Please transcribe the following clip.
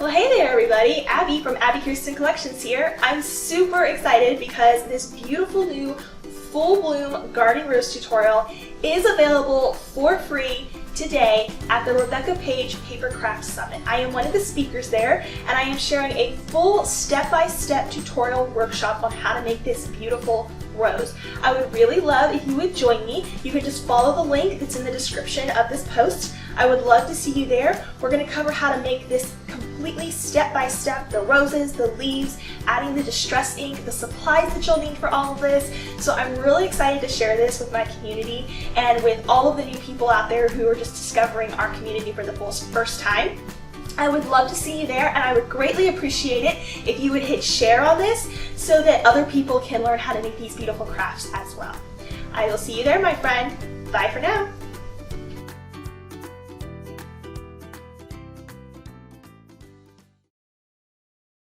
Well, hey there everybody, Abby from Abbi Kirsten Collections here. I'm super excited because this beautiful new full bloom garden rose tutorial is available for free today at the Rebecca Page Papercraft Summit. I am one of the speakers there and I am sharing a full step-by-step tutorial workshop on how to make this beautiful rose. I would really love if you would join me. You can just follow the link that's in the description of this post. I would love to see you there. We're going to cover how to make this completely step-by-step, the roses, the leaves, adding the distress ink, the supplies that you'll need for all of this. So I'm really excited to share this with my community and with all of the new people out there who are just discovering our community for the first time. I would love to see you there, and I would greatly appreciate it if you would hit share on this so that other people can learn how to make these beautiful crafts as well. I will see you there, my friend. Bye for now.